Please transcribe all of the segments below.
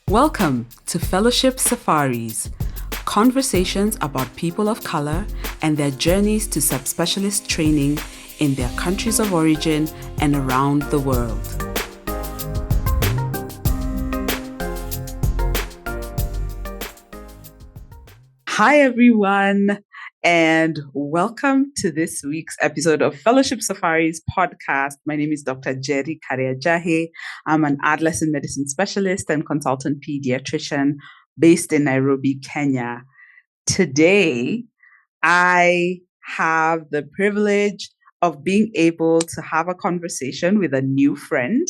Welcome to Fellowship Safaris, conversations about people of color and their journeys to subspecialist training in their countries of origin and around the world. Hi, everyone, and welcome to this week's episode of Fellowship Safaris podcast. My name is Dr. Jerry Kariajahe. I'm an adolescent medicine specialist and consultant pediatrician based in Nairobi, Kenya. Today, I have the privilege of being able to have a conversation with a new friend.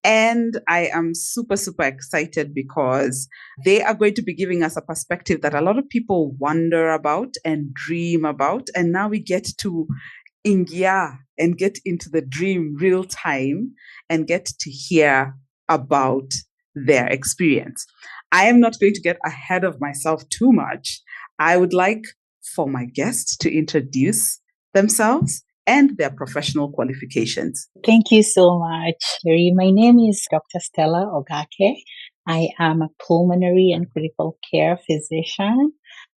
And I am super, super excited because they are going to be giving us a perspective that a lot of people wonder about and dream about. And now we get to ingia and get into the dream real time and get to hear about their experience. I am not going to get ahead of myself too much. I would like for my guests to introduce themselves and their professional qualifications. Thank you so much, Sherry. My name is Dr. Stella Ogake. I am a pulmonary and critical care physician.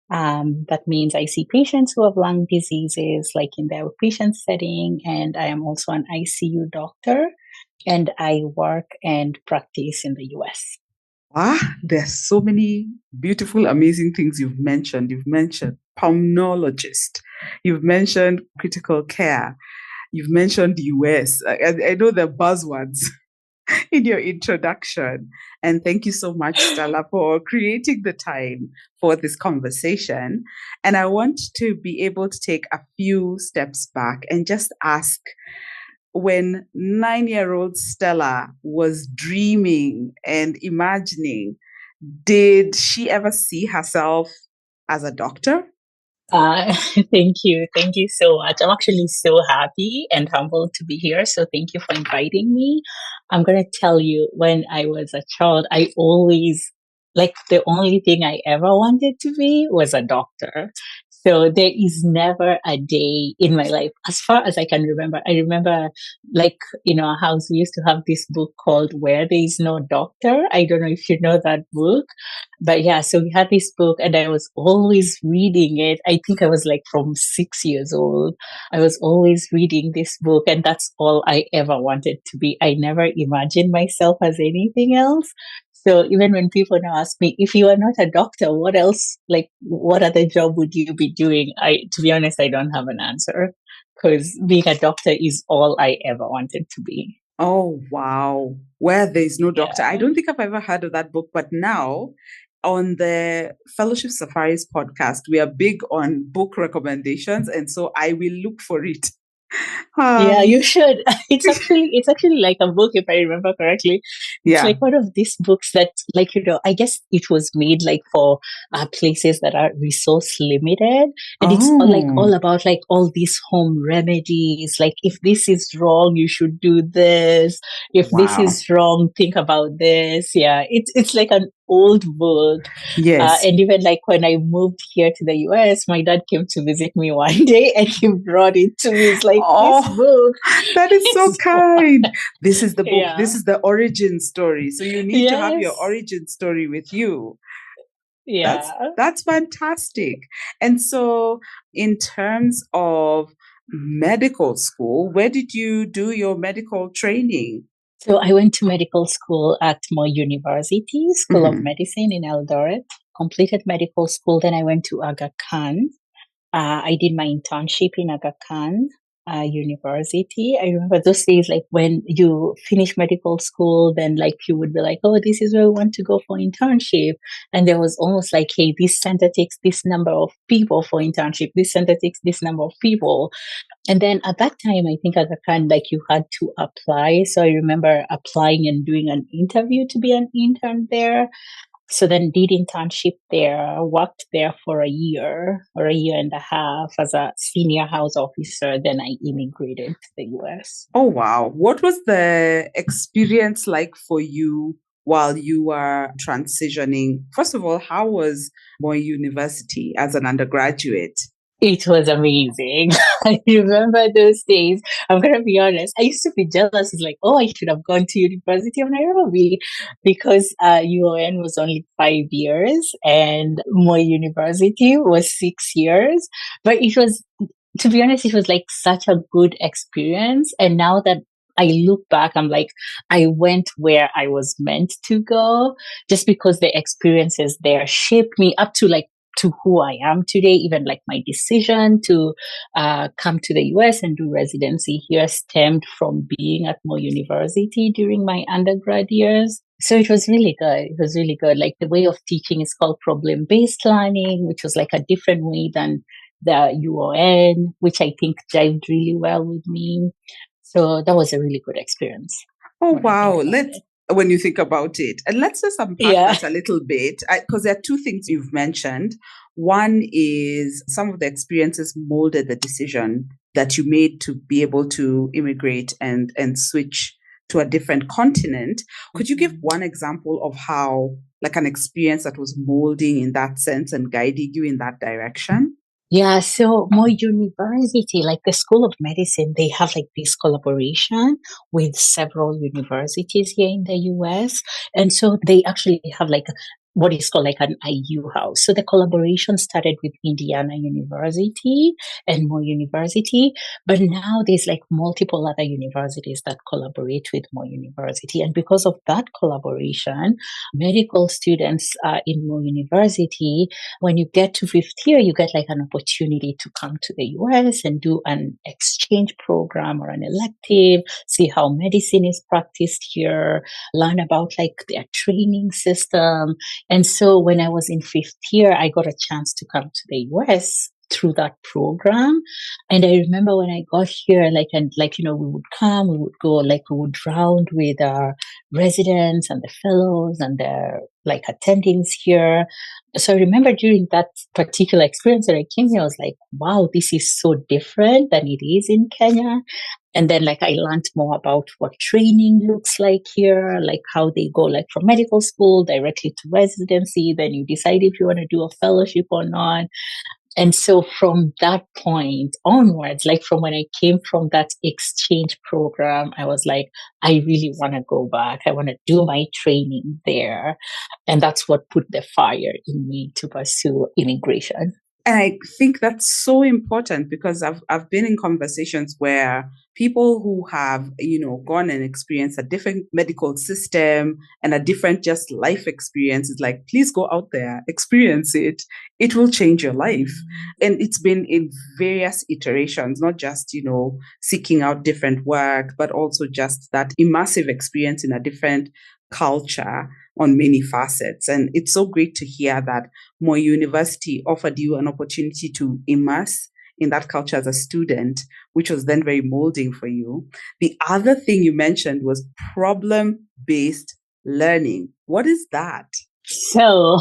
That means I see patients who have lung diseases, like in the outpatient setting, and I am also an ICU doctor, and I work and practice in the US. There's so many beautiful, amazing things you've mentioned. You've mentioned pulmonologist. You've mentioned critical care. You've mentioned US. I know the buzzwords in your introduction. And thank you so much, Stella, for creating the time for this conversation. And I want to be able to take a few steps back and just ask, when 9-year-old Stella was dreaming and imagining, did she ever see herself as a doctor? Thank you. Thank you so much. I'm actually so happy and humbled to be here. So thank you for inviting me. I'm going to tell you, when I was a child, I always, the only thing I ever wanted to be was a doctor. So there is never a day in my life, as far as I can remember. I remember, our house, we used to have this book called Where There Is No Doctor. I don't know if you know that book. But yeah, so we had this book and I was always reading it. I think I was from 6 years old. I was always reading this book, and that's all I ever wanted to be. I never imagined myself as anything else. So even when people now ask me, if you are not a doctor, what else, what other job would you be doing? To be honest, I don't have an answer, because being a doctor is all I ever wanted to be. Oh, wow. Where There Is No Doctor. Yeah. I don't think I've ever heard of that book, but now on the Fellowship Safaris podcast, we are big on book recommendations. And so I will look for it. Yeah, you should. It's actually like a book, if I remember correctly. It's like one of these books that, I guess it was made for places that are resource limited, and it's all about all these home remedies. If this is wrong, you should do this. If this is wrong, think about this. Yeah, it's like an old book. Yes. And even when I moved here to the US, my dad came to visit me one day and he brought it to me. It's this book. That is so kind. This is the book. Yeah. This is the origin story. So you need to have your origin story with you. Yeah. That's fantastic. And so in terms of medical school, where did you do your medical training? So I went to medical school at Moi University, School of Medicine in Eldoret, completed medical school. Then I went to Aga Khan. I did my internship in Aga Khan University. I remember those days, when you finish medical school, then you would be oh, this is where we want to go for internship. And there was almost hey, this center takes this number of people for internship. This center takes this number of people. And then at that time, I think Aga Khan, you had to apply. So I remember applying and doing an interview to be an intern there. So then did internship there, worked there for a year or a year and a half as a senior house officer. Then I immigrated to the US. Oh, wow. What was the experience like for you while you were transitioning? First of all, how was Moi University as an undergraduate? It was amazing. I remember those days. I'm gonna be honest. I used to be jealous. It's like, oh, I should have gone to University of Nairobi because UON was only 5 years and my university was 6 years. But it was, to be honest, it was like such a good experience. And now that I look back, I'm like, I went where I was meant to go just because the experiences there shaped me up to like to who I am today. Even like my decision to come to the US and do residency here stemmed from being at Mo University during my undergrad years. So it was really good. It was really good. Like the way of teaching is called problem based learning, which was like a different way than the UON, which I think jived really well with me. So that was a really good experience Oh, when I think wow. about Let's it. When you think about it, and let's just unpack Yeah. that a little bit, because there are two things you've mentioned. One is some of the experiences molded the decision that you made to be able to immigrate and switch to a different continent. Could you give one example of how, like, an experience that was molding in that sense and guiding you in that direction? Yeah, so my university, like the School of Medicine, they have like this collaboration with several universities here in the US. And so they actually have like what is called like an IU house. So the collaboration started with Indiana University and Moore University, but now there's like multiple other universities that collaborate with Moore University. And because of that collaboration, medical students in Moore University, when you get to fifth year, you get like an opportunity to come to the US and do an exchange program or an elective, see how medicine is practiced here, learn about like their training system. And so when I was in fifth year, I got a chance to come to the US through that program. And I remember when I got here, like, and like, we would come, we would go, like, we would round with our residents and the fellows and the like attendings here. So I remember during that particular experience that I came here, I was like, wow, this is so different than it is in Kenya. And then like I learned more about what training looks like here, like how they go like from medical school directly to residency. Then you decide if you want to do a fellowship or not. And so from that point onwards, like from when I came from that exchange program, I was like, I really want to go back. I want to do my training there. And that's what put the fire in me to pursue immigration. And I think that's so important because I've been in conversations where people who have, gone and experienced a different medical system and a different just life experience is like, please go out there, experience it. It will change your life. And it's been in various iterations, not just, seeking out different work, but also just that immersive experience in a different culture on many facets. And it's so great to hear that Moy University offered you an opportunity to immerse in that culture as a student, which was then very molding for you. The other thing you mentioned was problem based learning. What is that? So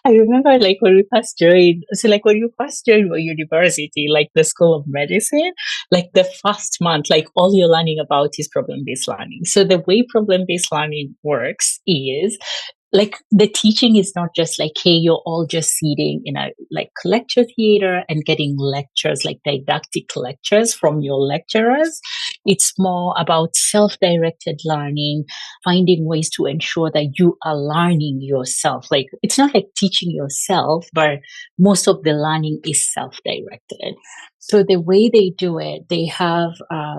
I remember like when we first joined, so like when you first joined my university, like the School of Medicine, like the first month, like all you're learning about is problem-based learning. So the way problem-based learning works is like the teaching is not just like, hey, you're all just sitting in a like lecture theater and getting lectures, like didactic lectures from your lecturers. It's more about self-directed learning, finding ways to ensure that you are learning yourself. Like it's not like teaching yourself, but most of the learning is self-directed. So the way they do it, they have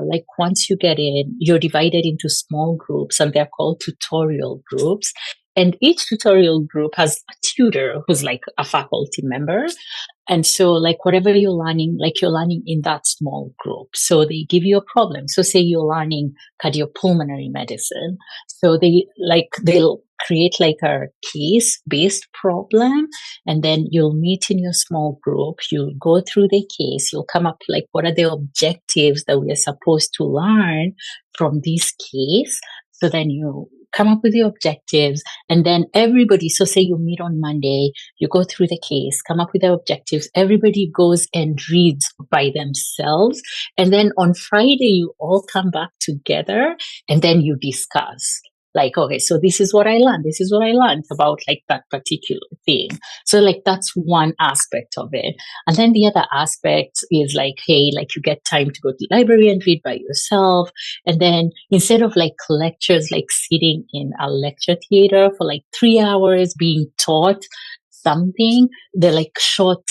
like once you get in, you're divided into small groups and they're called tutorial groups. And each tutorial group has a tutor who's like a faculty member. And so like whatever you're learning, like you're learning in that small group. So they give you a problem. So say you're learning cardiopulmonary medicine. So they'll create like a case based problem. And then you'll meet in your small group. You'll go through the case. You'll come up like, what are the objectives that we are supposed to learn from this case? So then you come up with the objectives and then everybody, so say you meet on Monday, you go through the case, come up with the objectives, everybody goes and reads by themselves. And then on Friday, you all come back together and then you discuss. Like, okay, so this is what I learned. This is what I learned about like that particular thing. So like that's one aspect of it. And then the other aspect is like, hey, like you get time to go to the library and read by yourself. And then instead of like lectures, like sitting in a lecture theater for like 3 hours being taught something, they're like short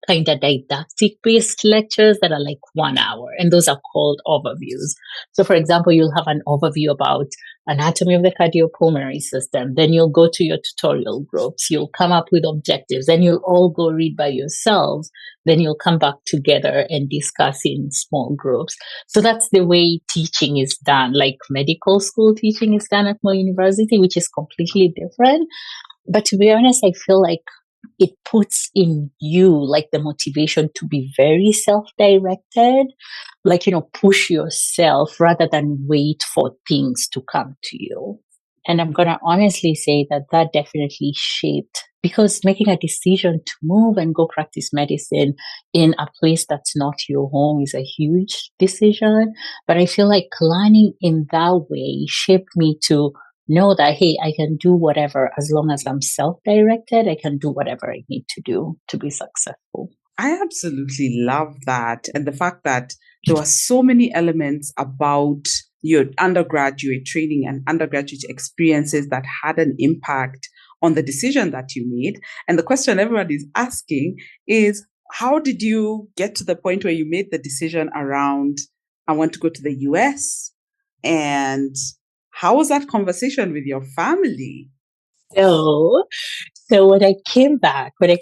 kind of didactic based lectures that are like 1 hour, and those are called overviews. So for example, you'll have an overview about anatomy of the cardiopulmonary system, then you'll go to your tutorial groups, you'll come up with objectives, then you'll all go read by yourselves, then you'll come back together and discuss in small groups. So that's the way teaching is done, like medical school teaching is done at my university, which is completely different. But to be honest, I feel like it puts in you like the motivation to be very self-directed, like, push yourself rather than wait for things to come to you. And I'm going to honestly say that that definitely shaped, because making a decision to move and go practice medicine in a place that's not your home is a huge decision. But I feel like learning in that way shaped me to know that, hey, I can do whatever as long as I'm self-directed. I can do whatever I need to do to be successful. I absolutely love that. And the fact that there were so many elements about your undergraduate training and undergraduate experiences that had an impact on the decision that you made. And the question everybody is asking is, how did you get to the point where you made the decision around, I want to go to the US? And how was that conversation with your family? So when I came back like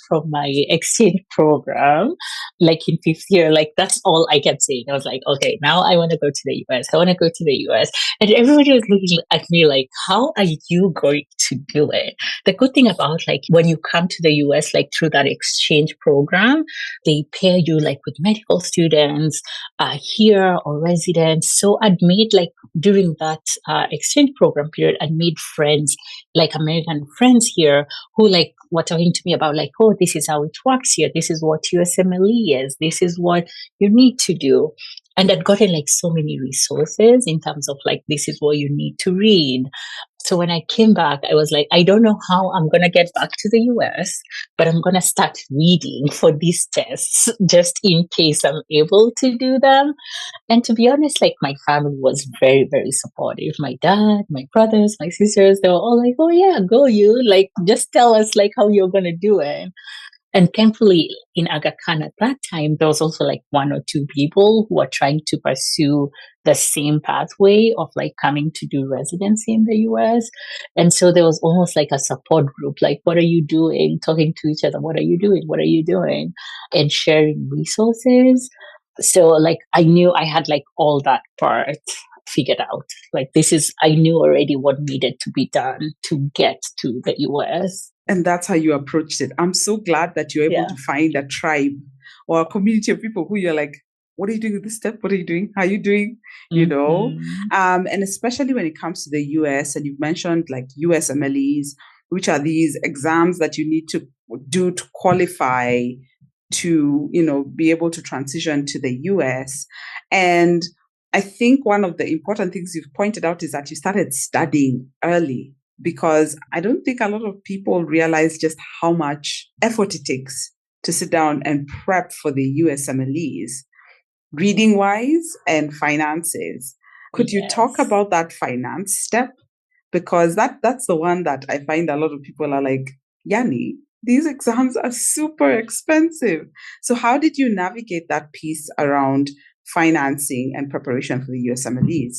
from my exchange program, like in fifth year, like that's all I kept saying. I was like, okay, now I want to go to the US. I want to go to the US. And everybody was looking at me like, how are you going to do it? The good thing about like when you come to the US, like through that exchange program, they pair you like with medical students here or residents. So I'd made like during that exchange program period, I'd made friends, like American friends here, who like were talking to me about like, oh, this is how it works here. This is what USMLE is. This is what you need to do. And I'd gotten like so many resources in terms of like, this is what you need to read. So when I came back, I was like, I don't know how I'm going to get back to the US, but I'm going to start reading for these tests just in case I'm able to do them. And to be honest, like my family was very, very supportive. My dad, my brothers, my sisters, they were all like, oh yeah, go you. Like, just tell us like how you're going to do it. And thankfully, in Aga Khan at that time, there was also like one or two people who were trying to pursue the same pathway of like coming to do residency in the US. And so there was almost like a support group, like, what are you doing? Talking to each other, what are you doing? What are you doing? And sharing resources. So like I knew I had like all that part figured out. Like I knew already what needed to be done to get to the US. And that's how you approached it. I'm so glad that you're able to find a tribe or a community of people who you're like, what are you doing with this step? What are you doing? How are you doing? And especially when it comes to the US, and you've mentioned like USMLEs, which are these exams that you need to do to qualify to, be able to transition to the US. And I think one of the important things you've pointed out is that you started studying early, because I don't think a lot of people realize just how much effort it takes to sit down and prep for the USMLEs, reading wise and finances. Could you talk about that finance step? Because that's the one that I find a lot of people are like, Yanni, these exams are super expensive. So how did you navigate that piece around financing and preparation for the USMLEs?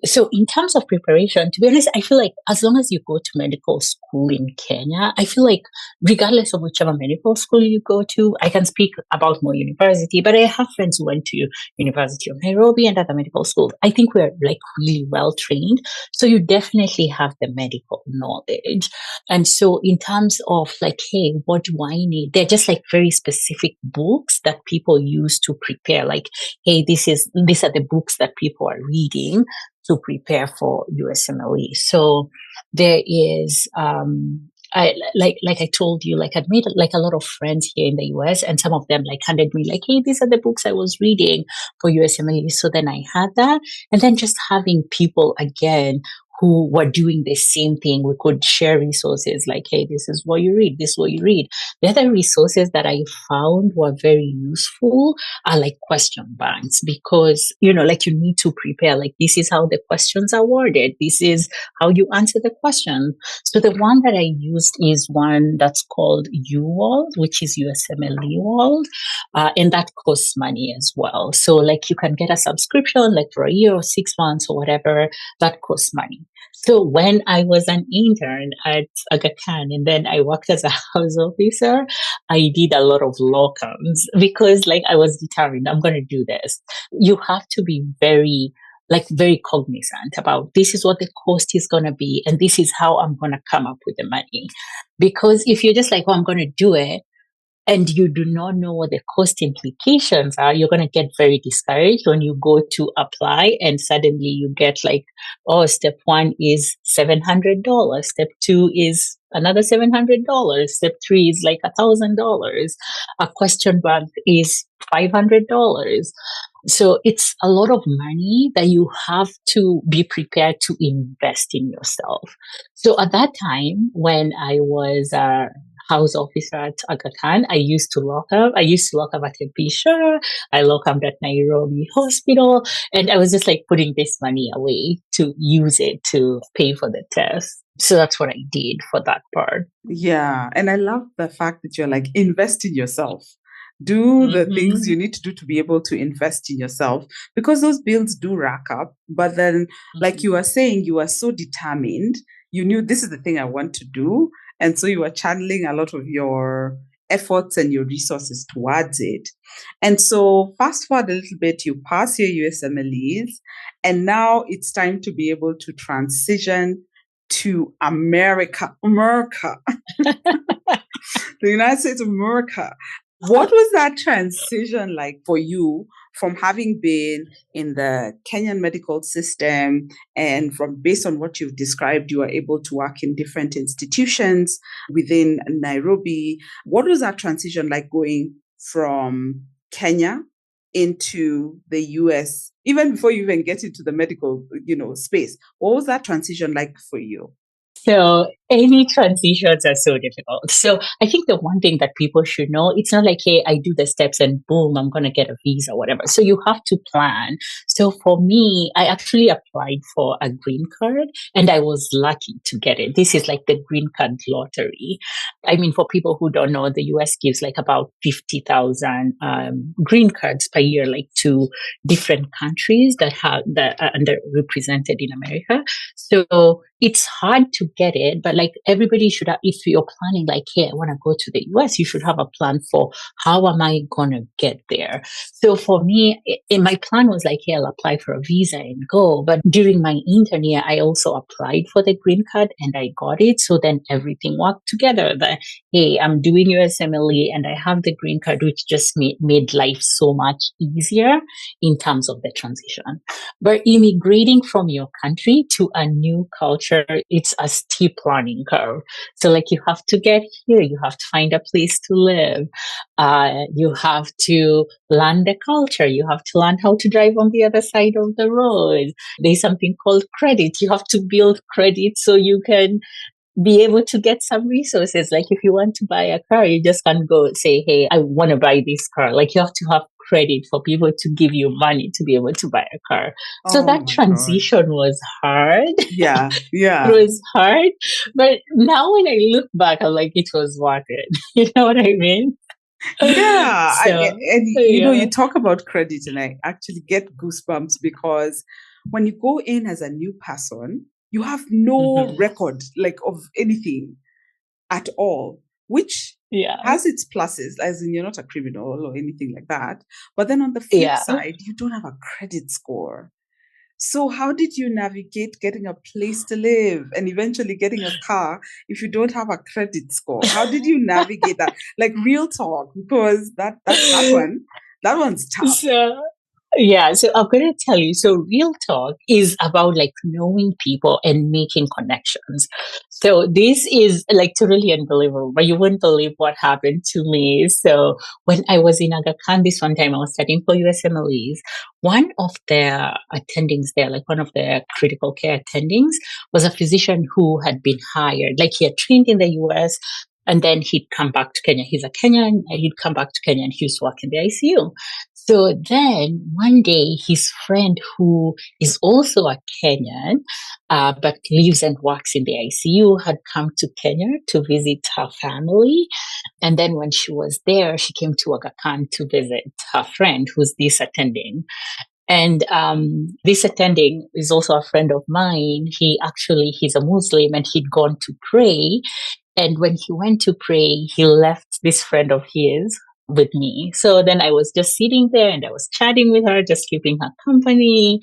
So in terms of preparation, to be honest, I feel like as long as you go to medical school in Kenya, I feel like regardless of whichever medical school you go to, I can speak about my university, but I have friends who went to University of Nairobi and other medical schools. I think we're like really well trained. So you definitely have the medical knowledge. And so in terms of like, hey, what do I need? They're just like very specific books that people use to prepare. Like, hey, these are the books that people are reading to prepare for USMLE. So there is, I told you, like I'd made like a lot of friends here in the US, and some of them like handed me like, hey, these are the books I was reading for USMLE. So then I had that, and then just having people again who were doing the same thing. We could share resources like, hey, this is what you read, this is what you read. The other resources that I found were very useful are like question banks, because, like you need to prepare, like this is how the questions are worded. This is how you answer the question. So the one that I used is one that's called UWorld, which is USMLE World. And that costs money as well. So like you can get a subscription like for a year or 6 months or whatever, that costs money. So when I was an intern at Aga Khan and then I worked as a house officer, I did a lot of locums because like I was determined, I'm going to do this. You have to be very cognizant about this is what the cost is going to be and this is how I'm going to come up with the money. Because if you're just like, oh, I'm going to do it, and you do not know what the cost implications are, you're going to get very discouraged when you go to apply and suddenly you get like, oh, step 1 is $700. Step 2 is another $700. Step 3 is like $1,000. A question bank is $500. So it's a lot of money that you have to be prepared to invest in yourself. So at that time, when I was house officer at Aga Khan, I used to lock up. I used to lock up at Bisha. I locked up at Nairobi Hospital. And I was just like putting this money away to use it to pay for the test. So that's what I did for that part. Yeah. And I love the fact that you're like, invest in yourself. Do the things you need to do to be able to invest in yourself, because those bills do rack up. But then, like you were saying, you are so determined. You knew this is the thing I want to do. And so you are channeling a lot of your efforts and your resources towards it. And so fast forward a little bit, you pass your USMLEs, and now it's time to be able to transition to America, the United States of America. What was that transition like for you from having been in the Kenyan medical system, and from based on what you've described, you are able to work in different institutions within Nairobi? What was that transition like going from Kenya into the US, even before you even get into the medical, space? What was that transition like for you? So any transitions are so difficult. So I think the one thing that people should know, it's not like, hey, I do the steps and boom, I'm going to get a visa or whatever. So you have to plan. So for me, I actually applied for a green card and I was lucky to get it. This is like the green card lottery. I mean, for people who don't know, the US gives like about 50,000 green cards per year, like to different countries that are underrepresented in America. So it's hard to get it, but like everybody should have, if you're planning like, hey, I want to go to the US, you should have a plan for how am I going to get there? So for me, my plan was like, hey, I'll apply for a visa and go. But during my intern year, I also applied for the green card and I got it. So then everything worked together. That, hey, I'm doing USMLE and I have the green card, which just made life so much easier in terms of the transition. But immigrating from your country to a new culture, it's a steep learning curve. So like you have to get here, you have to find a place to live. You have to learn the culture. You have to learn how to drive on the other side of the road. There's something called credit. You have to build credit so you can be able to get some resources. Like if you want to buy a car, you just can't go say, hey, I want to buy this car. Like you have to have credit for people to give you money to be able to buy a car. So that transition was hard. Yeah. It was hard. But now when I look back, I'm like, it was worth it. You know what I mean? Yeah. So, you talk about credit and I actually get goosebumps, because when you go in as a new person, you have no record like of anything at all, which has its pluses, as in you're not a criminal or anything like that. But then on the flip side, you don't have a credit score. So how did you navigate getting a place to live and eventually getting a car if you don't have a credit score? How did you navigate that? Like real talk, because that one's tough. Yeah, so I'm going to tell you. So, real talk is about like knowing people and making connections. So, this is like totally unbelievable, but you wouldn't believe what happened to me. So, when I was in Aga Khan this one time, I was studying for USMLEs. One of their attendings there, like one of their critical care attendings, was a physician who had been hired. Like he had trained in the US and then he'd come back to Kenya. He's a Kenyan, and he'd come back to Kenya and he used to work in the ICU. So then one day, his friend, who is also a Kenyan, but lives and works in the ICU, had come to Kenya to visit her family. And then when she was there, she came to Aga Khan to visit her friend, who's this attending. And this attending is also a friend of mine. He's a Muslim and he'd gone to pray. And when he went to pray, he left this friend of his with me. So then I was just sitting there and I was chatting with her, just keeping her company.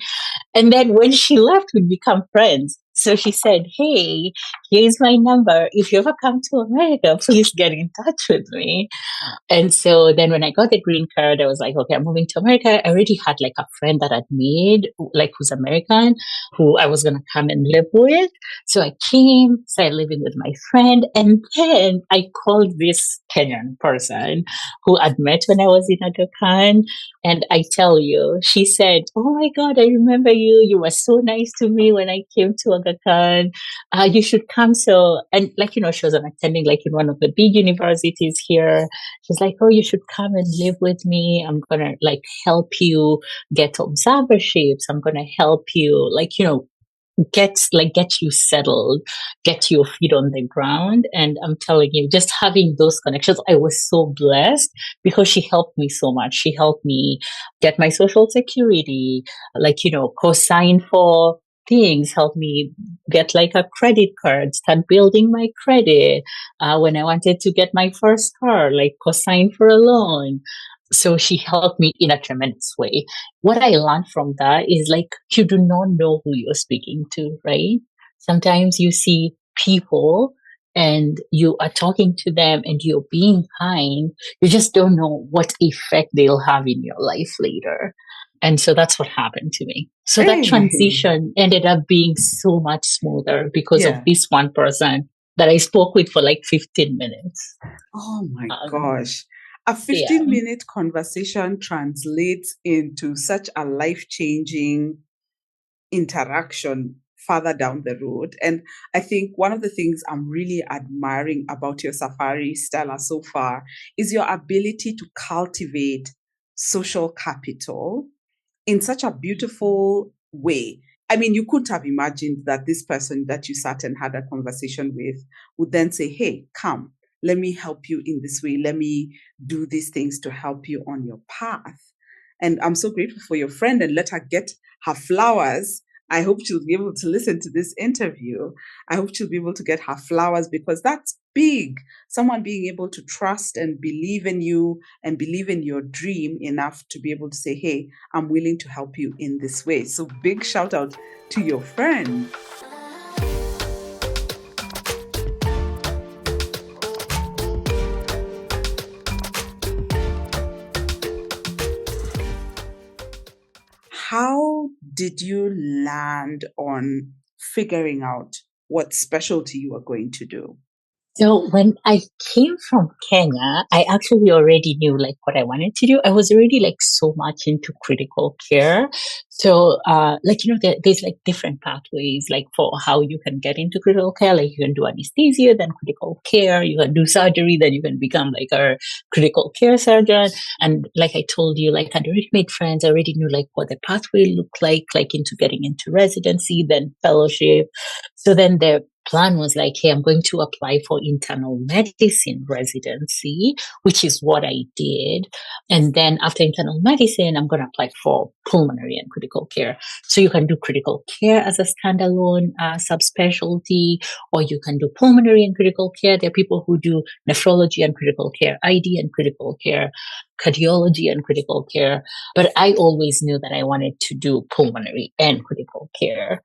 And then when she left, we become friends. So she said, "Hey, here's my number. If you ever come to America, please get in touch with me." And so then when I got the green card, I was like, okay, I'm moving to America. I already had like a friend that I'd made, like who's American, who I was going to come and live with. So I came, started living with my friend. And then I called this Kenyan person who I'd met when I was in Aga Khan. And I tell you, she said, "Oh my God, I remember you. You were so nice to me when I came to Aga Khan. You should come." So, and like, she was an attending like in one of the big universities here. She's like, "Oh, you should come and live with me. I'm gonna like help you get observerships. I'm gonna help you get you settled, get your feet on the ground." And I'm telling you, just having those connections, I was so blessed because she helped me so much. She helped me get my social security, co-sign for things, help me get like a credit card, start building my credit. When I wanted to get my first car, like co-sign for a loan. So she helped me in a tremendous way. What I learned from that is like, you do not know who you're speaking to, right? Sometimes you see people and you are talking to them and you're being kind. You just don't know what effect they'll have in your life later. And so that's what happened to me. So that Hey, transition ended up being so much smoother because of yeah. this one person that I spoke with for like 15 minutes. Oh my Um, gosh. A yeah. 15-minute conversation translates into such a life-changing interaction further down the road. And I think one of the things I'm really admiring about your safari, Stella, so far is your ability to cultivate social capital in such a beautiful way. I mean, you couldn't have imagined that this person that you sat and had a conversation with would then say, "Hey, come, let me help you in this way. Let me do these things to help you on your path." And I'm so grateful for your friend and let her get her flowers. I hope she'll be able to listen to this interview. I hope she'll be able to get her flowers because that's big. Someone being able to trust and believe in you and believe in your dream enough to be able to say, "Hey, I'm willing to help you in this way." So, big shout out to your friend. How did you land on figuring out what specialty you are going to do? So when I came from Kenya, I actually already knew like what I wanted to do. I was already like so much into critical care. So there's like different pathways like for how you can get into critical care. Like you can do anesthesia, then critical care, you can do surgery, then you can become like a critical care surgeon. And like I told you, like I'd already made friends, I already knew like what the pathway looked like into getting into residency, then fellowship. So then the plan was like, hey, I'm going to apply for internal medicine residency, which is what I did. And then after internal medicine, I'm going to apply for pulmonary and critical care. So you can do critical care as a standalone subspecialty, or you can do pulmonary and critical care. There are people who do nephrology and critical care, ID and critical care. cardiology and critical care, but I always knew that I wanted to do pulmonary and critical care.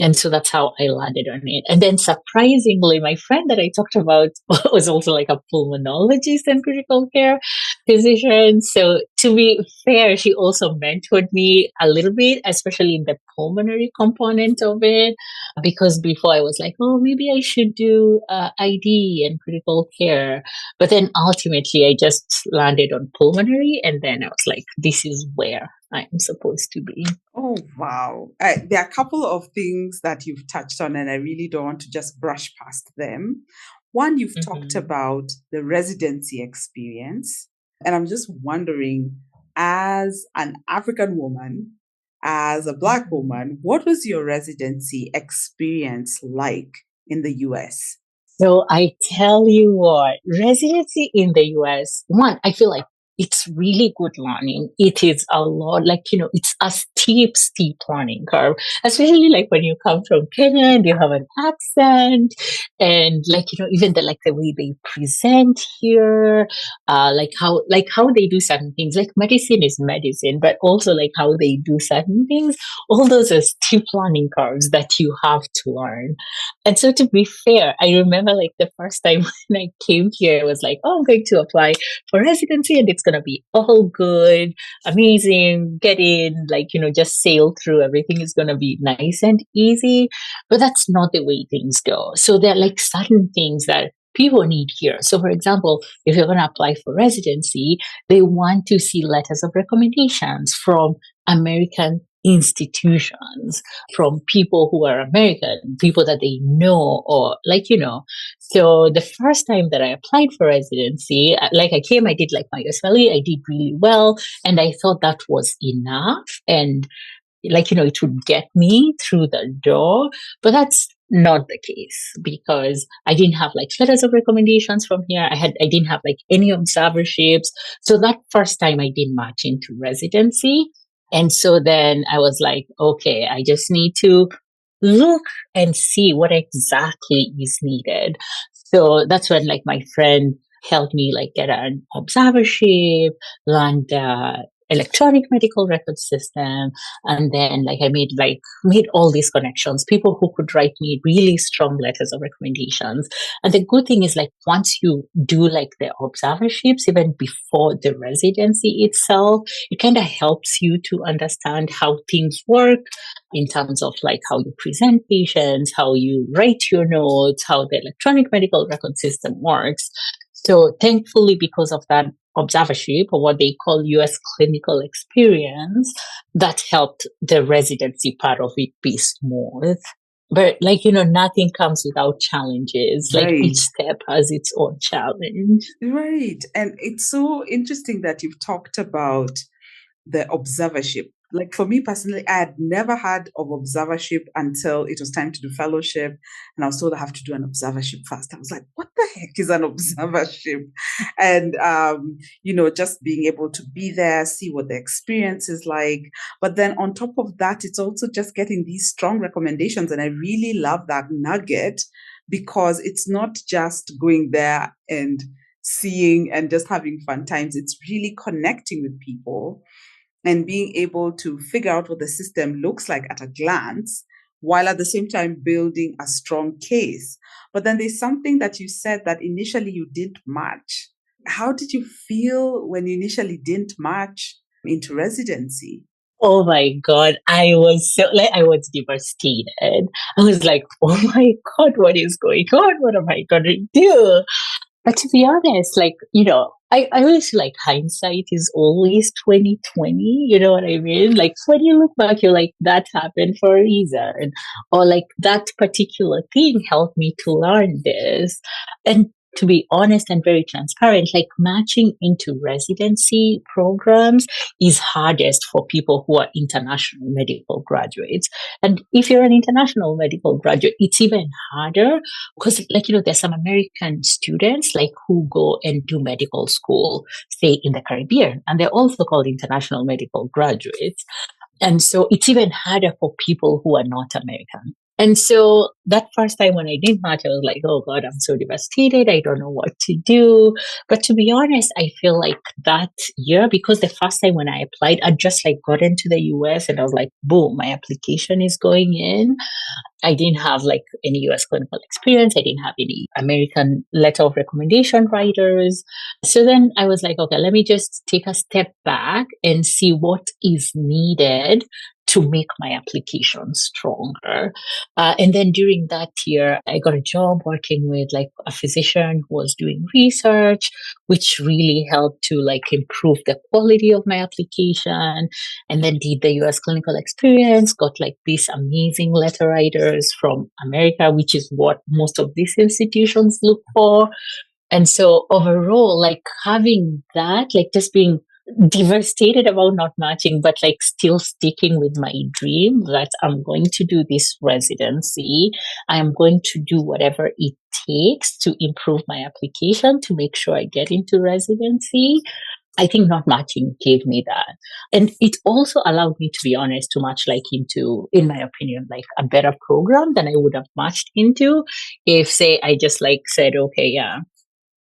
And so that's how I landed on it. And then surprisingly, my friend that I talked about was also like a pulmonologist and critical care physician. So to be fair, she also mentored me a little bit, especially in the pulmonary component of it, because before I was like, oh, maybe I should do ID and critical care. But then ultimately, I just landed on pulmonary, and then I was like, this is where I'm supposed to be. Oh, wow. There are a couple of things that you've touched on, and I really don't want to just brush past them. One, you've talked about the residency experience. And I'm just wondering, as an African woman, as a Black woman, what was your residency experience like in the US? So I tell you what, residency in the US, one, I feel like it's really good learning. It is a lot, like, it's a steep learning curve, especially like when you come from Kenya and you have an accent and like, even the way they present here, like how they do certain things, like medicine is medicine, but also like how they do certain things. All those are steep learning curves that you have to learn. And so to be fair, I remember like the first time when I came here, I was like, oh, I'm going to apply for residency and it's going to be all good, amazing, get in, like, just sail through. Everything is going to be nice and easy. But that's not the way things go. So there are like certain things that people need here. So for example, if you're going to apply for residency, they want to see letters of recommendations from American institutions, from people who are American, people that they know, or So the first time that I applied for residency, like I came, I did like my SLE, I did really well, and I thought that was enough. And it would get me through the door, but that's not the case because I didn't have like letters of recommendations from here. I didn't have like any observerships. So that first time I didn't match into residency. And so then I was like, okay, I just need to look and see what exactly is needed. So that's when like my friend helped me like get an observership, learn the electronic medical record system, and then like I made all these connections, people who could write me really strong letters of recommendations. And the good thing is like once you do like the observerships even before the residency itself, it kind of helps you to understand how things work in terms of like how you present patients, how you write your notes, how the electronic medical record system works. So thankfully, because of that observership or what they call US clinical experience, that helped the residency part of it be smooth. But nothing comes without challenges. Like each Right. step has its own challenge. Right. And it's so interesting that you've talked about the observership. Like for me personally, I had never heard of observership until it was time to do fellowship. And I was told I have to do an observership first. I was like, what the heck is an observership? And, just being able to be there, see what the experience is like. But then on top of that, it's also just getting these strong recommendations. And I really love that nugget because it's not just going there and seeing and just having fun times. It's really connecting with people and being able to figure out what the system looks like at a glance, while at the same time building a strong case. But then there's something that you said that initially you didn't match. How did you feel when you initially didn't match into residency? Oh my God. I was devastated. I was like, oh my God, what is going on? What am I going to do? But to be honest, I always feel like hindsight is always 2020. You know what I mean? Like when you look back, you're like, that happened for a reason. Or like that particular thing helped me to learn this. And to be honest and very transparent, like matching into residency programs is hardest for people who are international medical graduates. And if you're an international medical graduate, it's even harder because there's some American students like who go and do medical school, say in the Caribbean, and they're also called international medical graduates. And so it's even harder for people who are not American. And so that first time when I did match, I was like, oh God, I'm so devastated. I don't know what to do. But to be honest, I feel like that year, because the first time when I applied, I just like got into the US and I was like, boom, my application is going in. I didn't have like any US clinical experience. I didn't have any American letter of recommendation writers. So then I was like, okay, let me just take a step back and see what is needed to make my application stronger. And then during that year, I got a job working with like a physician who was doing research, which really helped to like improve the quality of my application. And then did the US clinical experience, got like these amazing letter writers from America, which is what most of these institutions look for. And so overall, like having that, like just being devastated about not matching, but like still sticking with my dream that I'm going to do this residency. I am going to do whatever it takes to improve my application to make sure I get into residency. I think not matching gave me that. And it also allowed me, to be honest, to match like into, in my opinion, like a better program than I would have matched into if, say, I just like said, okay, yeah,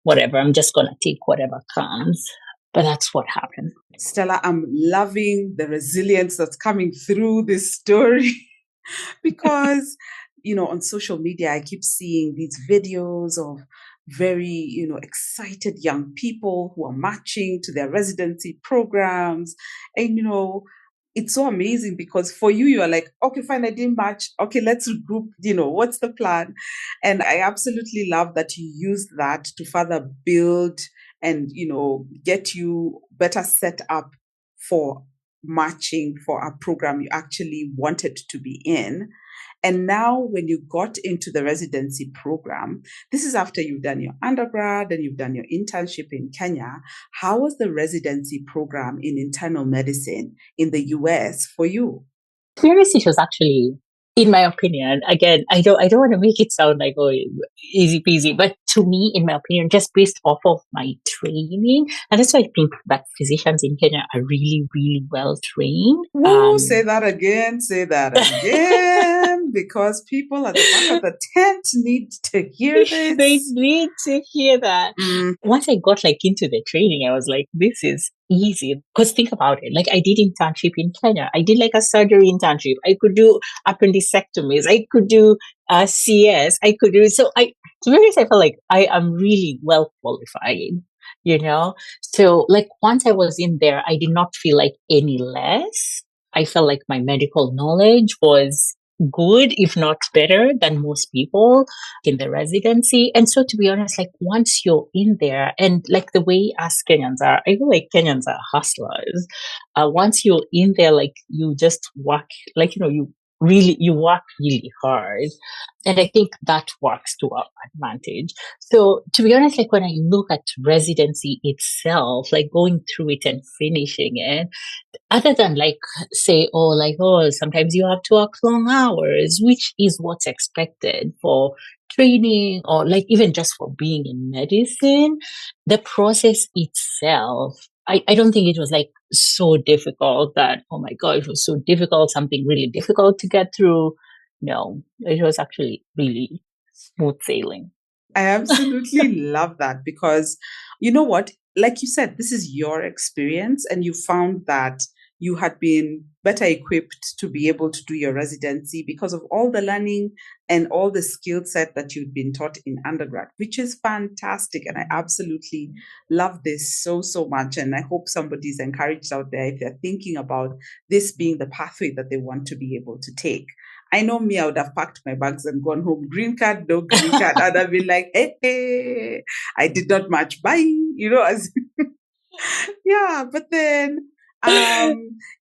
whatever, I'm just going to take whatever comes. But that's what happened. Stella, I'm loving the resilience that's coming through this story because, on social media, I keep seeing these videos of very, excited young people who are matching to their residency programs. And, it's so amazing because for you, you are like, okay, fine, I didn't match. Okay, let's regroup. What's the plan? And I absolutely love that you use that to further build and, get you better set up for matching for a program you actually wanted to be in. And now, when you got into the residency program, this is after you've done your undergrad and you've done your internship in Kenya. How was the residency program in internal medicine in the US for you? Clearance, it was actually, in my opinion, again, I don't want to make it sound like, oh, easy peasy, but to me, in my opinion, just based off of my training, and that's why I think that physicians in Kenya are really, really well trained. Woo, say that again, because people at the back of the tent need to hear this. They need to hear that. Once I got like into the training, I was like, this is easy. Because think about it. Like I did internship in Kenya. I did like a surgery internship. I could do appendicectomies. I could do CS. I could do, so to be honest, I felt like I am really well qualified, So like once I was in there, I did not feel like any less. I felt like my medical knowledge was good, if not better than most people in the residency. And so to be honest, like once you're in there and like the way us Kenyans are, I feel like Kenyans are hustlers. Once you're in there, like you just work, like, you work really hard. And I think that works to our advantage. So to be honest, like when I look at residency itself, like going through it and finishing it, other than like say, sometimes you have to work long hours, which is what's expected for training or like even just for being in medicine, the process itself, I don't think it was like so difficult that, oh my God, it was so difficult, something really difficult to get through. No, it was actually really smooth sailing. I absolutely love that because you know what? Like you said, this is your experience, and you found that you had been better equipped to be able to do your residency because of all the learning and all the skill set that you'd been taught in undergrad, which is fantastic. And I absolutely love this so, so much. And I hope somebody's encouraged out there if they're thinking about this being the pathway that they want to be able to take. I know me, I would have packed my bags and gone home. Green card, no green card. I'd have been like, hey, I did not match. Bye. Yeah. But then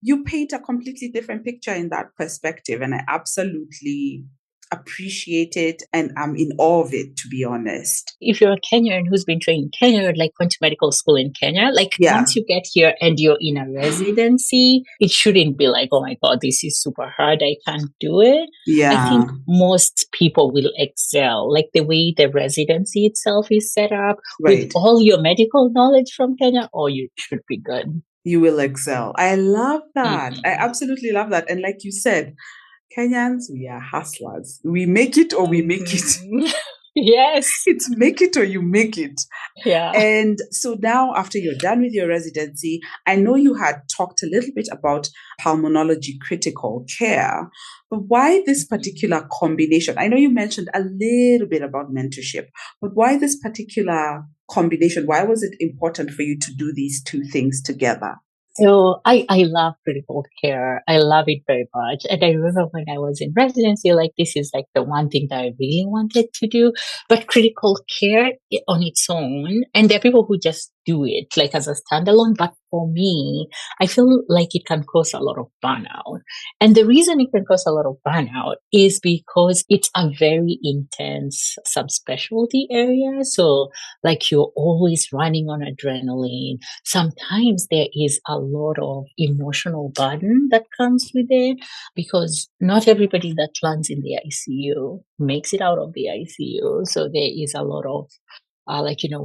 you paint a completely different picture in that perspective. And I absolutely appreciate it. And I'm in awe of it, to be honest. If you're a Kenyan who's been trained in Kenya, like went to medical school in Kenya, like once you get here and you're in a residency, it shouldn't be like, oh my God, this is super hard, I can't do it. Yeah. I think most people will excel, like the way the residency itself is set up, with all your medical knowledge from Kenya, you should be good. You will excel. I love that. I absolutely love that. And like you said, Kenyans, we are hustlers. We make it or we make it. Yes. It's make it or you make it. Yeah. And so now, after you're done with your residency, I know you had talked a little bit about pulmonology critical care, but why this particular combination? I know you mentioned a little bit about mentorship, but why this particular combination? Why was it important for you to do these two things together? So I love critical care. I love it very much. And I remember when I was in residency, like this is like the one thing that I really wanted to do. But critical care on its own, and there are people who just do it like as a standalone. But for me, I feel like it can cause a lot of burnout. And the reason it can cause a lot of burnout is because it's a very intense subspecialty area. So like you're always running on adrenaline. Sometimes there is a lot of emotional burden that comes with it because not everybody that lands in the ICU makes it out of the ICU. So there is a lot of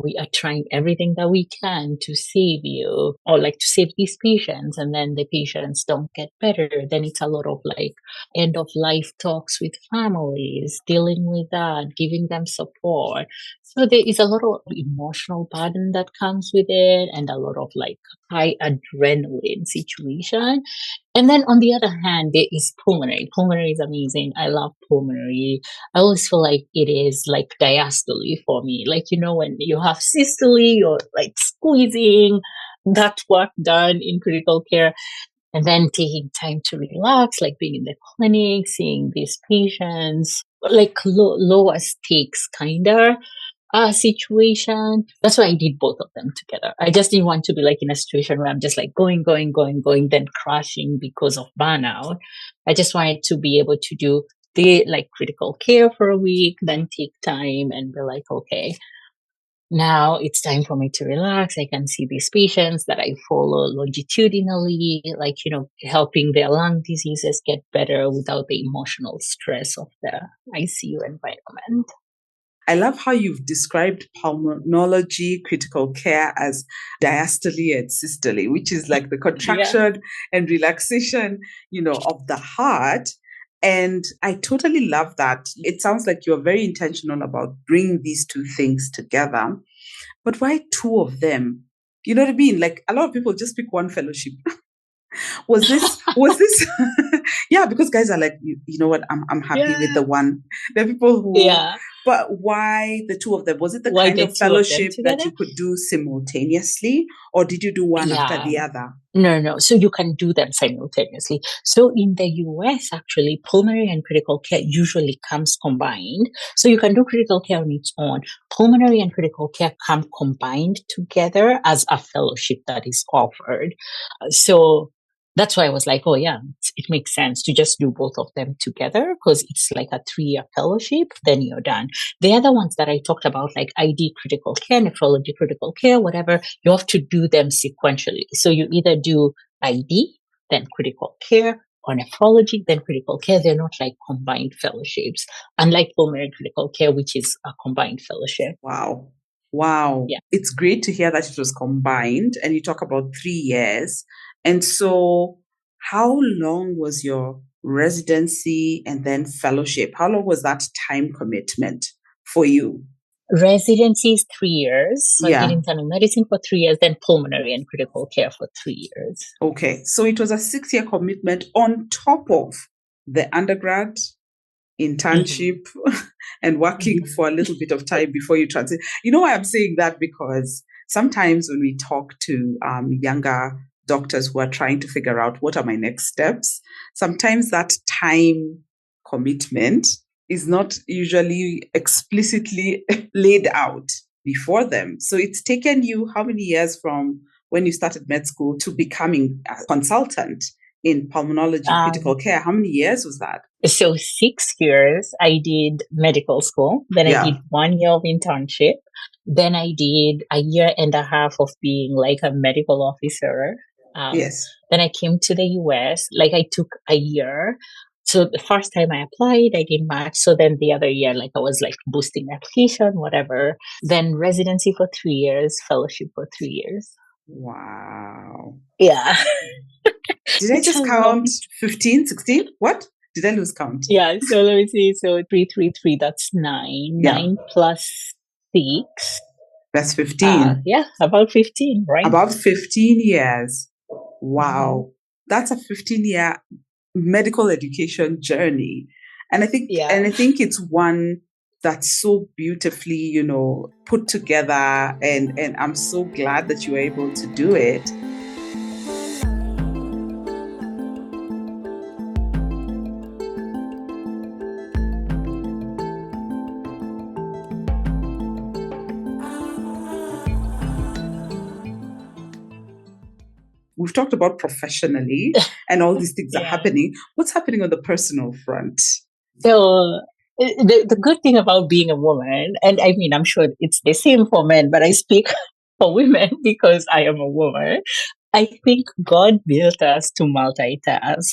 we are trying everything that we can to save you or like to save these patients. And then the patients don't get better. Then it's a lot of like end of life talks with families, dealing with that, giving them support. So there is a lot of emotional burden that comes with it and a lot of like high adrenaline situation. And then on the other hand, there is pulmonary. Pulmonary is amazing. I love pulmonary. I always feel like it is like diastole for me. Like, when you have systole, you're like squeezing that work done in critical care and then taking time to relax, like being in the clinic, seeing these patients, like lower stakes kind of situation. That's why I did both of them together. I just didn't want to be like in a situation where I'm just like going, then crashing because of burnout. I just wanted to be able to do the like critical care for a week, then take time and be like, okay, now it's time for me to relax. I can see these patients that I follow longitudinally, like, helping their lung diseases get better without the emotional stress of the ICU environment. I love how you've described pulmonology critical care as diastole and systole, which is like the contraction and relaxation, of the heart. And I totally love that. It sounds like you're very intentional about bringing these two things together. But why two of them? You know what I mean? Like a lot of people just pick one fellowship. was this yeah, because guys are like, you know what, I'm happy with the one. There are people who but why the two of them? Was it the kind of fellowship that you could do simultaneously, or did you do one after the other? No. So you can do them simultaneously. So in the US, actually, pulmonary and critical care usually comes combined. So you can do critical care on its own. Pulmonary and critical care come combined together as a fellowship that is offered. So that's why I was like, oh yeah, it makes sense to just do both of them together because it's like a 3-year fellowship, then you're done. The other ones that I talked about, like ID critical care, nephrology critical care, whatever, you have to do them sequentially. So you either do ID, then critical care, or nephrology, then critical care. They're not like combined fellowships, unlike pulmonary critical care, which is a combined fellowship. Wow. Yeah. It's great to hear that it was combined, and you talk about 3 years. And so how long was your residency and then fellowship? How long was that time commitment for you? Residency is 3 years. So I did internal medicine for 3 years, then pulmonary and critical care for 3 years. Okay. So it was a 6-year commitment on top of the undergrad internship and working for a little bit of time before you transit. You know why I'm saying that? Because sometimes when we talk to younger doctors who are trying to figure out what are my next steps, sometimes that time commitment is not usually explicitly laid out before them. So it's taken you how many years from when you started med school to becoming a consultant in pulmonology critical care? How many years was that? So 6 years I did medical school. Then I did 1 year of internship. Then I did a year and a half of being like a medical officer. Then I came to the US. Like I took a year. So the first time I applied, I didn't match. So then the other year, like I was like boosting application, whatever. Then residency for 3 years, fellowship for 3 years. Wow. Yeah. Did I just count 15, 16? What? Did I lose count? Yeah, so let me see. So 333, that's 9. Yeah, 9 plus 6. that's 15. Yeah, about 15, right? About 15 years. Hmm. Wow. That's a 15-year medical education journey. Yeah. And I think it's one that's so beautifully, put together, and I'm so glad that you were able to do it. We've talked about professionally and all these things are Yeah. happening. What's happening on the personal front? So the good thing about being a woman, and I mean, I'm sure it's the same for men, but I speak for women because I am a woman. I think God built us to multitask.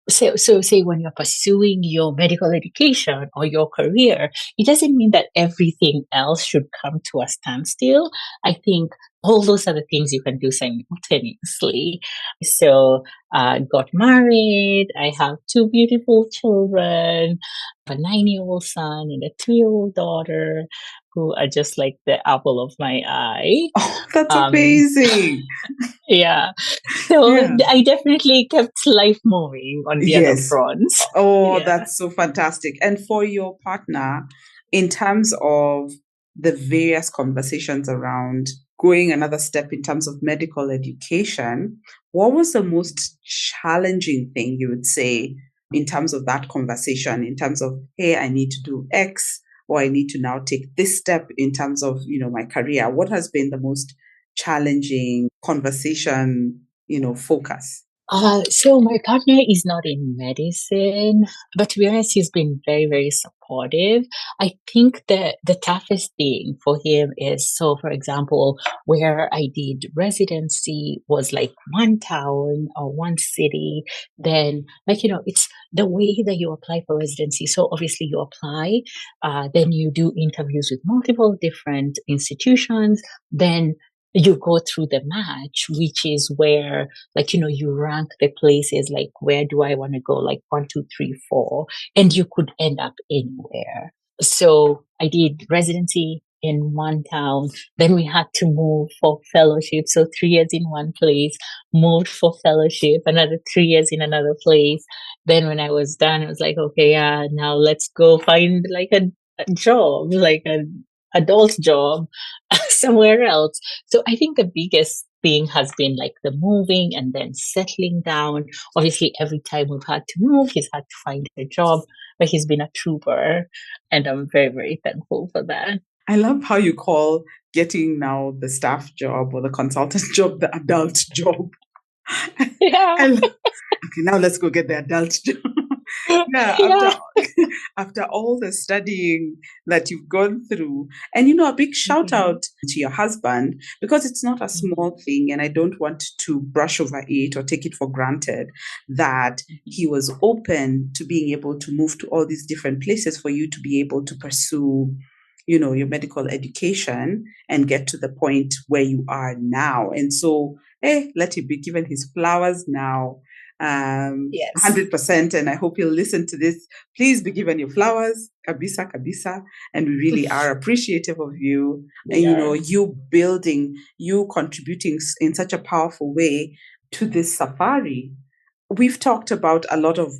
So say when you're pursuing your medical education or your career, it doesn't mean that everything else should come to a standstill. I think all those are the things you can do simultaneously. So got married. I have two beautiful children, a 9-year-old son and a 3-year-old daughter who are just like the apple of my eye. Oh, that's Um, amazing. yeah. So Yeah. I definitely kept life moving on the other Yes. fronts. Oh, Yeah. that's so fantastic. And for your partner, in terms of the various conversations around going another step in terms of medical education, what was the most challenging thing you would say in terms of that conversation, in terms of, hey, I need to do X, or I need to now take this step in terms of, my career? What has been the most challenging conversation, focus? So my partner is not in medicine, but to be honest, he's been very, very supportive. I think that the toughest thing for him is, so for example, where I did residency was like one town or one city. Then, like, it's the way that you apply for residency. So obviously you apply, then you do interviews with multiple different institutions, then you go through the match, which is where, like, you rank the places, like, where do I want to go, like 1, 2, 3, 4, and you could end up anywhere. So I did residency in one town, then we had to move for fellowship, so 3 years in one place, moved for fellowship, another 3 years in another place. Then when I was done, I was like, okay, yeah, now let's go find like a job, like an adult job somewhere else. So I think the biggest thing has been like the moving and then settling down. Obviously, every time we've had to move, he's had to find a job, but he's been a trooper. And I'm very, very thankful for that. I love how you call getting now the staff job or the consultant job the adult job. Yeah. Okay, now let's go get the adult job. Yeah, Yeah. after all the studying that you've gone through. And a big shout Mhm. out to your husband, because it's not a Mhm. small thing, and I don't want to brush over it or take it for granted that he was open to being able to move to all these different places for you to be able to pursue your medical education and get to the point where you are now. And so, let him be given his flowers now. Yes. 100%. And I hope you'll listen to this. Please be given your flowers, kabisa, kabisa. And we really are appreciative of you. And, We are. you building, you contributing in such a powerful way to this safari. We've talked about a lot of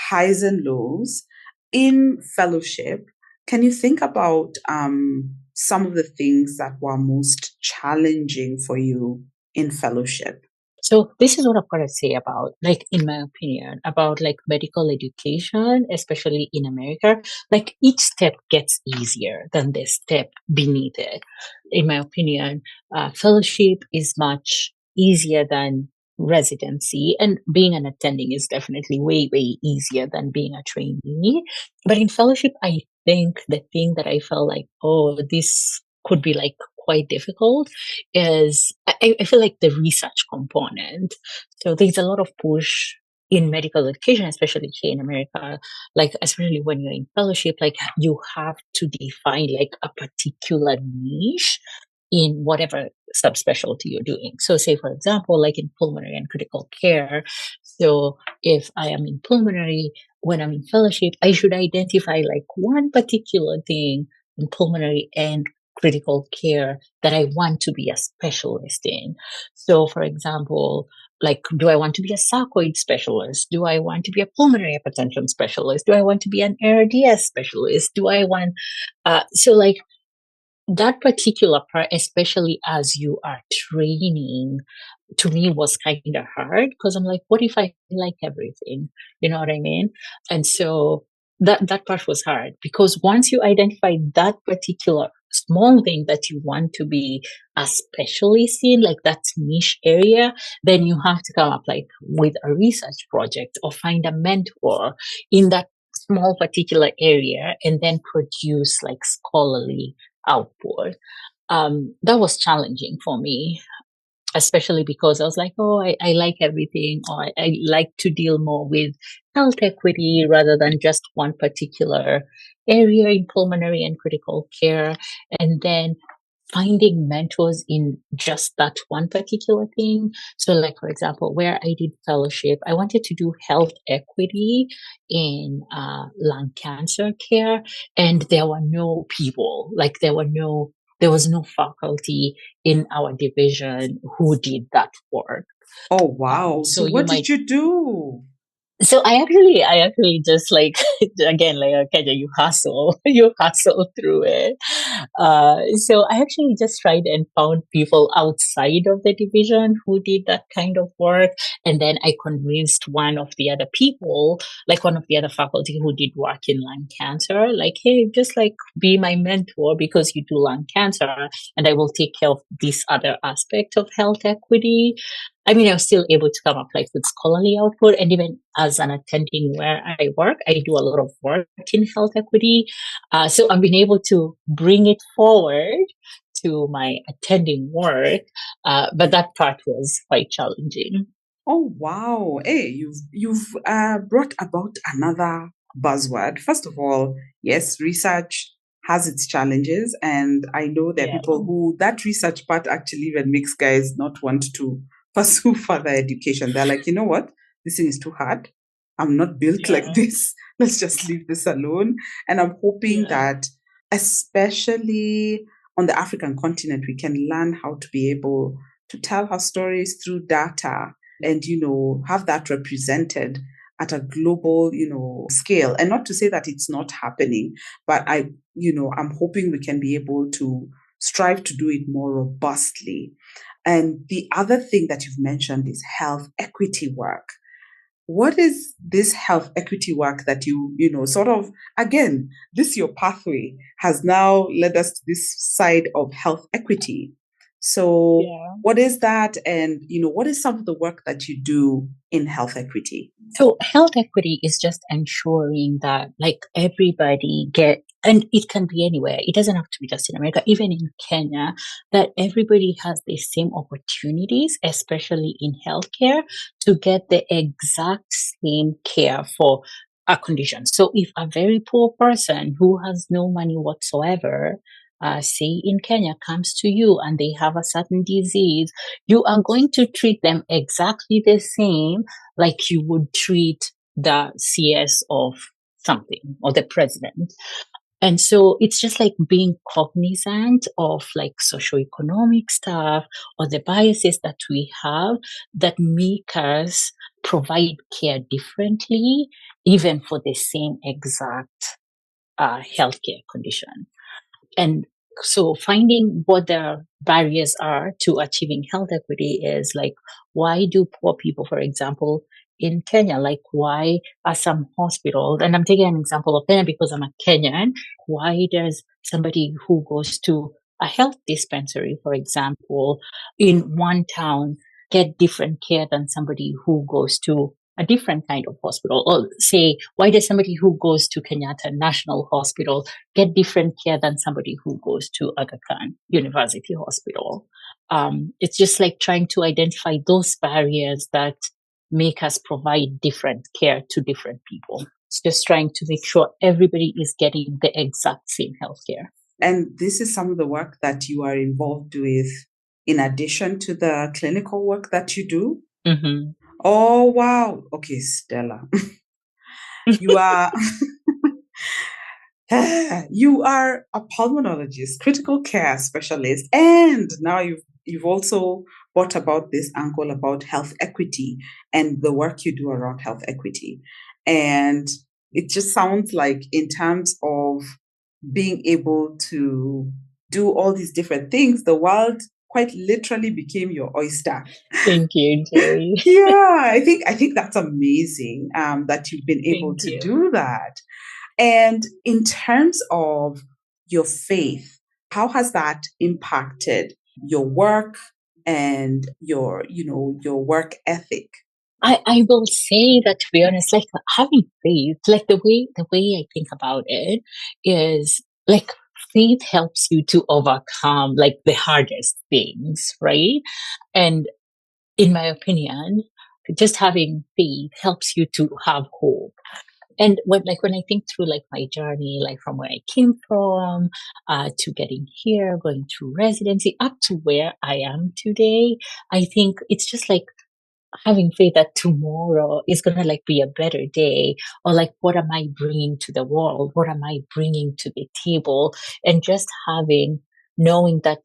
highs and lows in fellowship. Can you think about some of the things that were most challenging for you in fellowship? So this is what I've got to say about, like, in my opinion, about like medical education, especially in America. Like, each step gets easier than the step beneath it. In my opinion, fellowship is much easier than residency, and being an attending is definitely way, way easier than being a trainee. But in fellowship, I think the thing that I felt like, oh, this could be like quite difficult is I feel like the research component. So there's a lot of push in medical education, especially here in America, like especially when you're in fellowship, like you have to define like a particular niche in whatever subspecialty you're doing. So say for example, like in pulmonary and critical care. So if I am in pulmonary, when I'm in fellowship, I should identify like one particular thing in pulmonary and critical care that I want to be a specialist in. So, for example, like, do I want to be a sarcoid specialist? Do I want to be a pulmonary hypertension specialist? Do I want to be an ARDS specialist? Do I want, so like that particular part, especially as you are training, to me was kind of hard because I'm like, what if I like everything? You know what I mean? And so that part was hard because once you identify that particular small thing that you want to be a specialist in, like that niche area, then you have to come up like with a research project or find a mentor in that small particular area and then produce like scholarly output. That was challenging for me, especially because I was like, oh, I like everything, or I like to deal more with health equity rather than just one particular area in pulmonary and critical care. And then finding mentors in just that one particular thing. So, like, for example, where I did fellowship, I wanted to do health equity in lung cancer care, and there were no people, like, there was no faculty in our division who did that work. Oh, wow. So You what might did you do? so I actually just like again like okay, you hustle through it. So I actually just tried and found people outside of the division who did that kind of work, and then I convinced one of the other people, like one of the other faculty who did work in lung cancer, like, hey, just like be my mentor because you do lung cancer, and I will take care of this other aspect of health equity. I mean, I was still able to come up like with scholarly output. And even as an attending where I work, I do a lot of work in health equity. So I've been able to bring it forward to my attending work. But that part was quite challenging. Oh, wow. Hey, you've brought about another buzzword. First of all, yes, research has its challenges, and I know there are Yeah. people who that research part actually even makes guys not want to pursue further education. They're like, you know what? This thing is too hard. I'm not built like Yeah. this. Let's just leave this alone. And I'm hoping Yeah. that, especially on the African continent, we can learn how to be able to tell our stories through data and have that represented at a global scale. And not to say that it's not happening, but I'm hoping we can be able to strive to do it more robustly. And the other thing that you've mentioned is health equity work. What is this health equity work that sort of, again, this your pathway has now led us to this side of health equity. So Yeah. what is that? And, what is some of the work that you do in health equity? So health equity is just ensuring that like everybody get, and it can be anywhere. It doesn't have to be just in America, even in Kenya, that everybody has the same opportunities, especially in healthcare, to get the exact same care for a condition. So if a very poor person who has no money whatsoever, say in Kenya, comes to you and they have a certain disease, you are going to treat them exactly the same like you would treat the CS of something or the president. And so it's just like being cognizant of like socioeconomic stuff or the biases that we have that make us provide care differently, even for the same exact healthcare condition. And so finding what the barriers are to achieving health equity is like, why do poor people, for example, in Kenya, like why are some hospitals, and I'm taking an example of Kenya because I'm a Kenyan, why does somebody who goes to a health dispensary, for example, in one town get different care than somebody who goes to a different kind of hospital? Or say, why does somebody who goes to Kenyatta National Hospital get different care than somebody who goes to Aga Khan University Hospital? It's just like trying to identify those barriers that make us provide different care to different people. It's just trying to make sure everybody is getting the exact same healthcare. And this is some of the work that you are involved with in addition to the clinical work that you do? Mm-hmm. Oh, wow. Okay, Stella. You are you are a pulmonologist, critical care specialist, and now you've also brought about this angle about health equity and the work you do around health equity. And it just sounds like in terms of being able to do all these different things, the world quite literally became your oyster. Thank you, Jerry. Yeah, I think that's amazing that you've been able Thank to you. do that. And in terms of your faith, how has that impacted your work and your work ethic? I will say that, to be honest, like having faith, like the way I think about it is like faith helps you to overcome like the hardest things, right? And in my opinion, just having faith helps you to have hope. And when I think through like my journey, like from where I came from, to getting here, going through residency, up to where I am today, I think it's just like having faith that tomorrow is going to like be a better day, or like what am I bringing to the world, what am I bringing to the table, and just having knowing that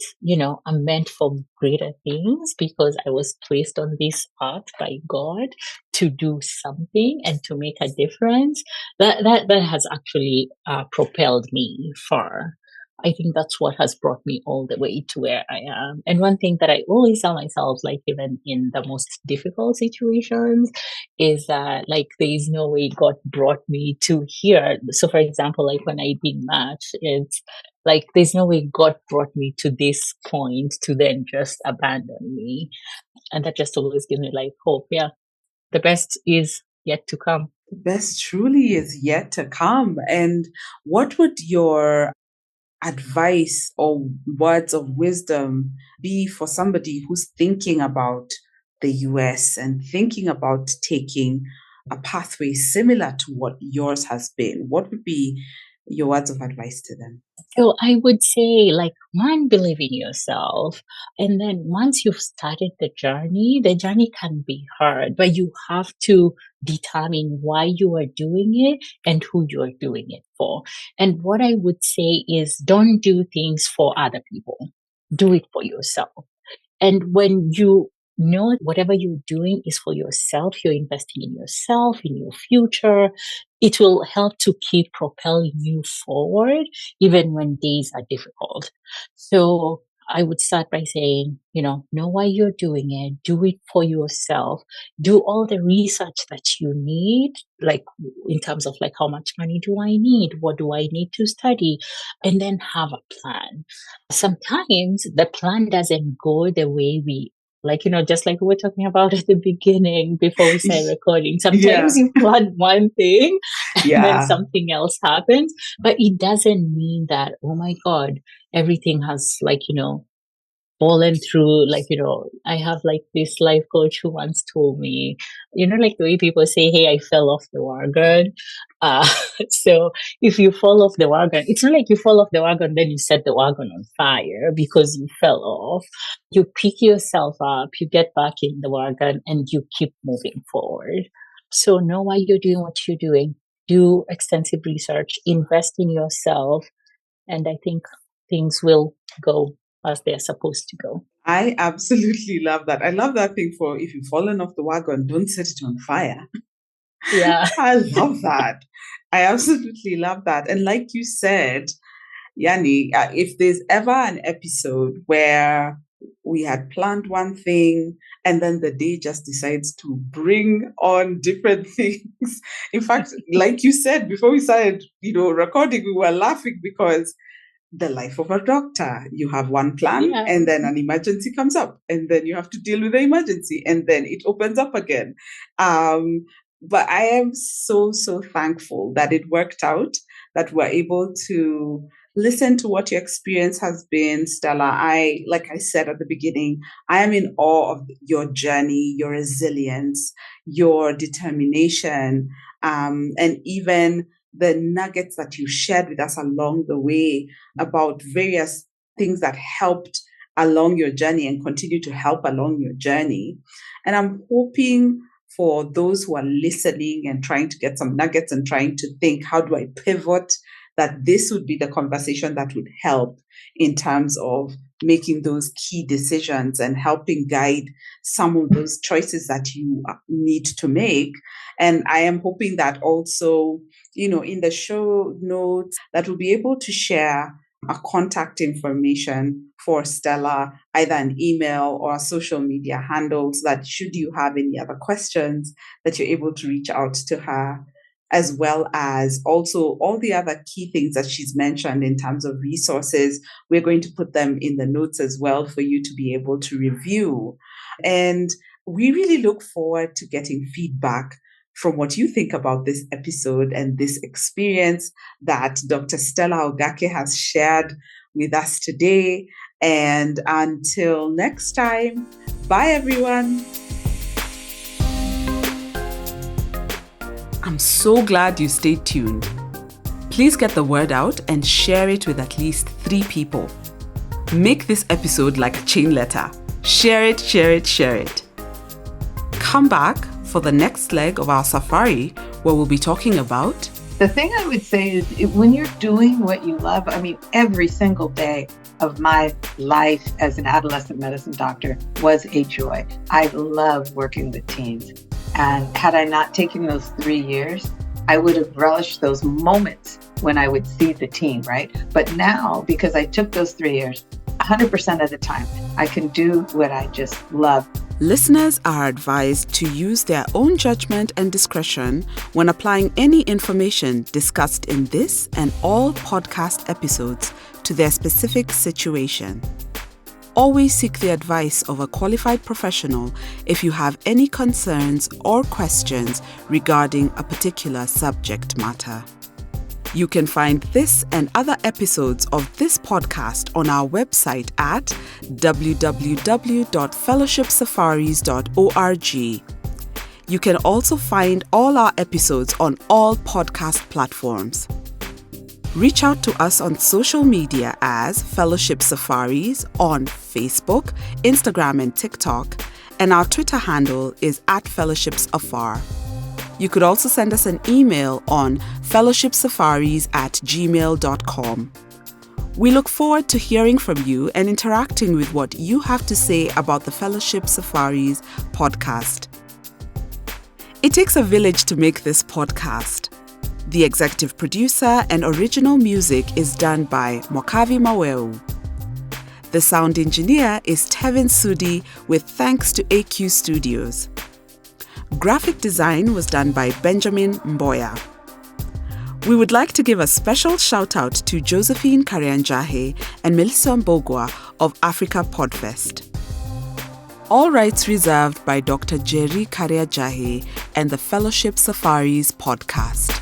I'm meant for greater things because I was placed on this earth by God to do something and to make a difference. That has actually propelled me far. I think that's what has brought me all the way to where I am. And one thing that I always tell myself, like even in the most difficult situations, is that like there is no way God brought me to here. So for example, like when I did match, it's like there's no way God brought me to this point to then just abandon me. And that just always gives me like hope. Yeah. The best is yet to come. The best truly is yet to come. And what would your advice or words of wisdom be for somebody who's thinking about the US and thinking about taking a pathway similar to what yours has been? What would be your words of advice to them? So I would say, like, one, believe in yourself. And then once you've started the journey can be hard, but you have to determine why you are doing it and who you're doing it for. And what I would say is don't do things for other people. Do it for yourself. And when you know whatever you're doing is for yourself, you're investing in yourself, in your future, it will help to keep propelling you forward, even when days are difficult. So I would start by saying, know why you're doing it, do it for yourself, do all the research that you need, like in terms of like how much money do I need, what do I need to study, and then have a plan. Sometimes the plan doesn't go the way we like, just like we were talking about at the beginning before we started recording. Sometimes Yeah, you plan one thing and then yeah. something else happens, but it doesn't mean that, oh my God, everything has like, fallen through. Like, I have like this life coach who once told me, like the way people say, hey, I fell off the wagon. Uh, so if you fall off the wagon, it's not like you fall off the wagon, then you set the wagon on fire because you fell off. You pick yourself up, you get back in the wagon, and you keep moving forward. So know why you're doing what you're doing. Do extensive research, invest in yourself, and I think things will go as they're supposed to go. I absolutely love that. I love that thing for if you've fallen off the wagon, don't set it on fire. Yeah. I love that. I absolutely love that. And like you said, Yani, if there's ever an episode where we had planned one thing and then the day just decides to bring on different things. In fact, like you said, before we started, recording, we were laughing because the life of a doctor. You have one plan Yeah. and then an emergency comes up and then you have to deal with the emergency and then it opens up again. But I am so, so thankful that it worked out, that we're able to listen to what your experience has been, Stella. Like I said at the beginning, I am in awe of your journey, your resilience, your determination, and even the nuggets that you shared with us along the way about various things that helped along your journey and continue to help along your journey. And I'm hoping for those who are listening and trying to get some nuggets and trying to think, how do I pivot, that this would be the conversation that would help in terms of making those key decisions and helping guide some of those choices that you need to make. And I am hoping that also, in the show notes, that we'll be able to share a contact information for Stella, either an email or a social media handle, so that should you have any other questions, that you're able to reach out to her, as well as also all the other key things that she's mentioned in terms of resources. We're going to put them in the notes as well for you to be able to review. And we really look forward to getting feedback from what you think about this episode and this experience that Dr. Stella Ogake has shared with us today. And until next time, bye everyone. I'm so glad you stayed tuned. Please get the word out and share it with at least 3 people. Make this episode like a chain letter. Share it, share it, share it. Come back for the next leg of our safari, where we'll be talking about... The thing I would say is when you're doing what you love, every single day of my life as an adolescent medicine doctor was a joy. I love working with teens. And had I not taken those 3 years, I would have relished those moments when I would see the teen, right? But now, because I took those 3 years, 100% of the time, I can do what I just love. Listeners are advised to use their own judgment and discretion when applying any information discussed in this and all podcast episodes to their specific situation. Always seek the advice of a qualified professional if you have any concerns or questions regarding a particular subject matter. You can find this and other episodes of this podcast on our website at www.fellowshipsafaris.org. You can also find all our episodes on all podcast platforms. Reach out to us on social media as Fellowship Safaris on Facebook, Instagram, and TikTok, and our Twitter handle is @fellowshipsafar. You could also send us an email on fellowshipsafaris@gmail.com. We look forward to hearing from you and interacting with what you have to say about the Fellowship Safaris podcast. It takes a village to make this podcast. The executive producer and original music is done by Mokavi Maweu. The sound engineer is Tevin Sudi, with thanks to AQ Studios. Graphic design was done by Benjamin Mboya. We would like to give a special shout out to Josephine Karianjahe and Melissa Mbogwa of Africa Podfest. All rights reserved by Dr. Jerry Karianjahe and the Fellowship Safaris podcast.